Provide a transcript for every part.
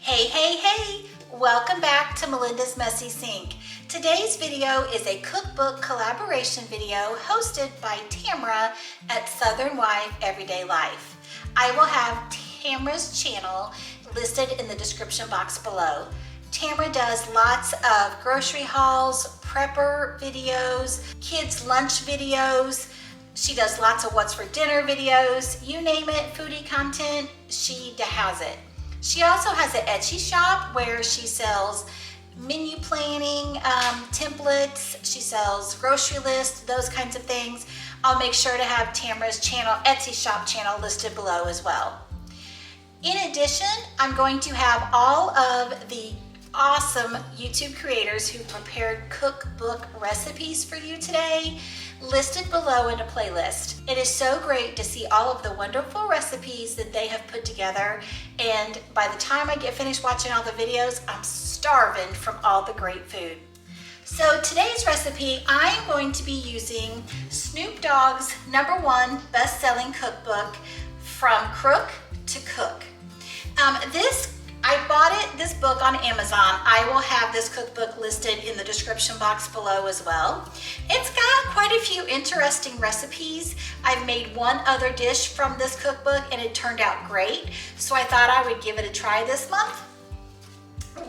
Hey, hey, hey! Welcome back to Melinda's Messy Sink. Today's video is a cookbook collaboration video hosted by Tamara at SouthernWife EverydayLife. I will have Tamara's channel listed in the description box below. Tamara does lots of grocery hauls, prepper videos, kids lunch videos. She does lots of what's for dinner videos. You name it, foodie content, she has it. She also has an Etsy shop where she sells menu planning templates. She sells grocery lists, those kinds of things. I'll make sure to have Tamara's channel, Etsy shop channel listed below as well. In addition, I'm going to have all of the awesome YouTube creators who prepared cookbook recipes for you today listed below in a playlist. It is so great to see all of the wonderful recipes that they have put together, and by the time I get finished watching all the videos, I'm starving from all the great food. So today's recipe, I am going to be using Snoop Dogg's #1 best-selling cookbook, From Crook to Cook. I bought this book on Amazon. I will have this cookbook listed in the description box below as well. It's got quite a few interesting recipes. I've made one other dish from this cookbook and it turned out great, so I thought I would give it a try this month.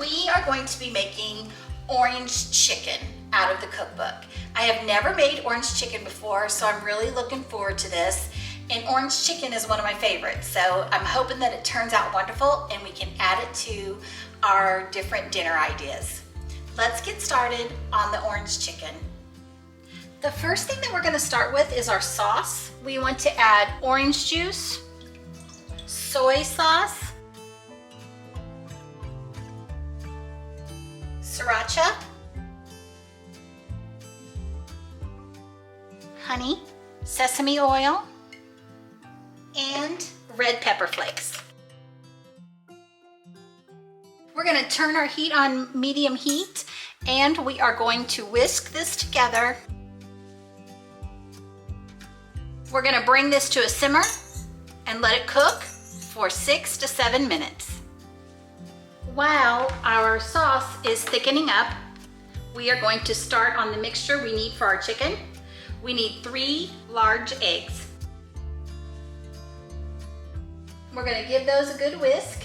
We are going to be making orange chicken out of the cookbook. I have never made orange chicken before, so I'm really looking forward to this. And orange chicken is one of my favorites, so I'm hoping that it turns out wonderful and we can add it to our different dinner ideas. Let's get started on the orange chicken. The first thing that we're going to start with is our sauce. We want to add orange juice, soy sauce, sriracha, honey, sesame oil, and red pepper flakes. We're going to turn our heat on medium heat and we are going to whisk this together. We're going to bring this to a simmer and let it cook for 6 to 7 minutes. While our sauce is thickening up, we are going to start on the mixture we need for our chicken. We need 3 large eggs. We're going to give those a good whisk.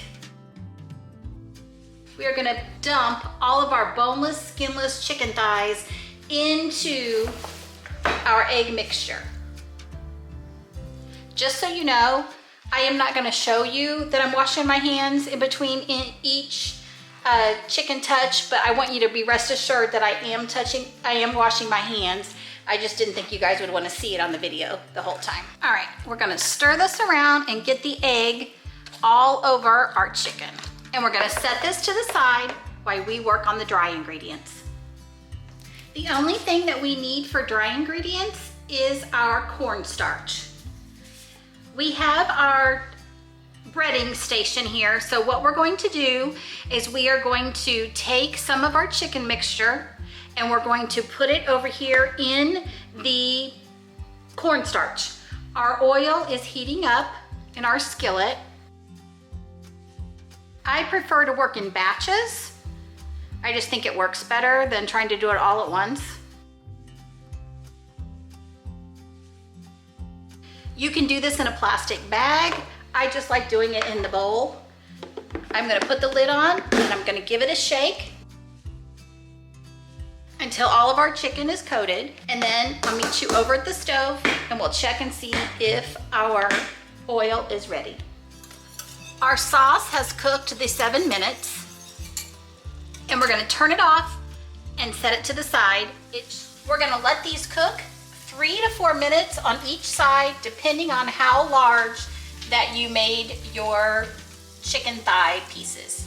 We are going to dump all of our boneless, skinless chicken thighs into our egg mixture. Just so you know, I am not going to show you that I'm washing my hands in between each chicken touch, but I want you to be rest assured that I am washing my hands. I just didn't think you guys would want to see it on the video the whole time. All right, we're gonna stir this around and get the egg all over our chicken. And we're gonna set this to the side while we work on the dry ingredients. The only thing that we need for dry ingredients is our cornstarch. We have our breading station here, so what we're going to do is we are going to take some of our chicken mixture and we're going to put it over here in the cornstarch. Our oil is heating up in our skillet. I prefer to work in batches. I just think it works better than trying to do it all at once. You can do this in a plastic bag. I just like doing it in the bowl. I'm gonna put the lid on and I'm gonna give it a shake until all of our chicken is coated, and then I'll meet you over at the stove and we'll check and see if our oil is ready. Our sauce has cooked the 7 minutes and we're going to turn it off and set it to the side. We're going to let these cook 3 to 4 minutes on each side depending on how large that you made your chicken thigh pieces.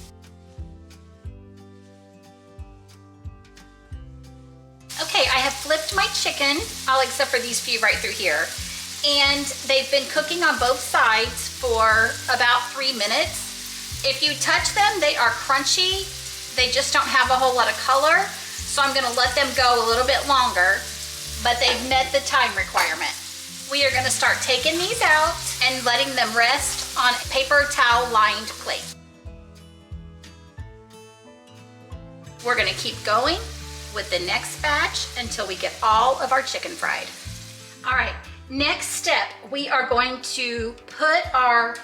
Okay, I have flipped my chicken, all except for these few right through here. And they've been cooking on both sides for about 3 minutes. If you touch them, they are crunchy. They just don't have a whole lot of color. So I'm gonna let them go a little bit longer, but they've met the time requirement. We are gonna start taking these out and letting them rest on a paper towel lined plate. We're gonna keep going with the next batch until we get all of our chicken fried. All right, next step, we are going to put our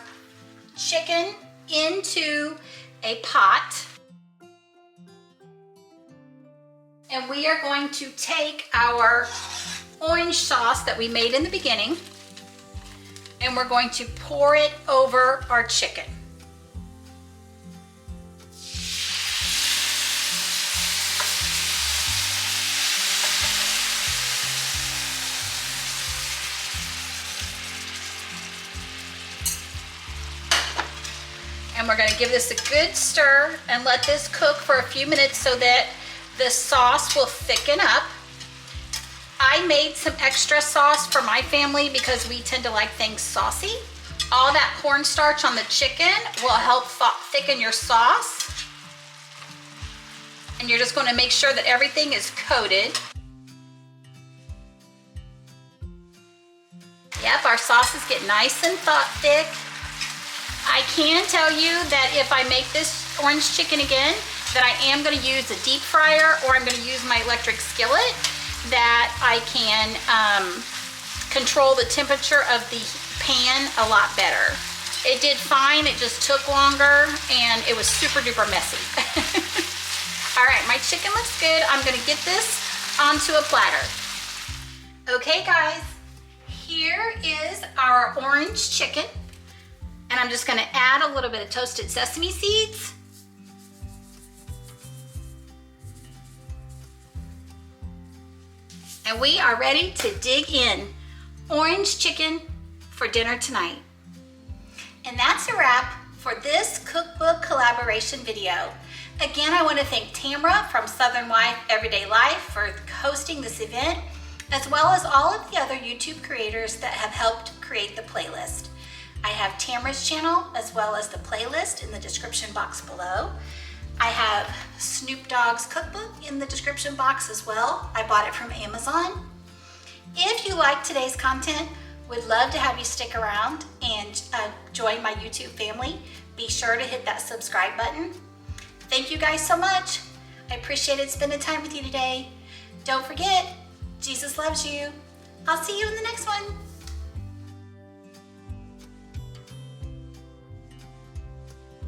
chicken into a pot. And we are going to take our orange sauce that we made in the beginning, and we're going to pour it over our chicken. And we're going to give this a good stir and let this cook for a few minutes so that the sauce will thicken up. I made some extra sauce for my family because we tend to like things saucy. All that cornstarch on the chicken will help thicken your sauce. And you're just going to make sure that everything is coated. Yep, our sauces get nice and thick. I can tell you that if I make this orange chicken again, that I am going to use a deep fryer, or I'm going to use my electric skillet, that I can control the temperature of the pan a lot better. It did fine, it just took longer, and it was super duper messy. All right, my chicken looks good. I'm going to get this onto a platter. Okay guys, here is our orange chicken. And I'm just going to add a little bit of toasted sesame seeds. And we are ready to dig in. Orange chicken for dinner tonight. And that's a wrap for this cookbook collaboration video. Again, I want to thank Tamara from SouthernWife EverydayLife for hosting this event, as well as all of the other YouTube creators that have helped create the playlist. I have Tamara's channel as well as the playlist in the description box below. I have Snoop Dogg's cookbook in the description box as well. I bought it from Amazon. If you like today's content, would love to have you stick around and join my YouTube family. Be sure to hit that subscribe button. Thank you guys so much. I appreciated spending time with you today. Don't forget, Jesus loves you. I'll see you in the next one.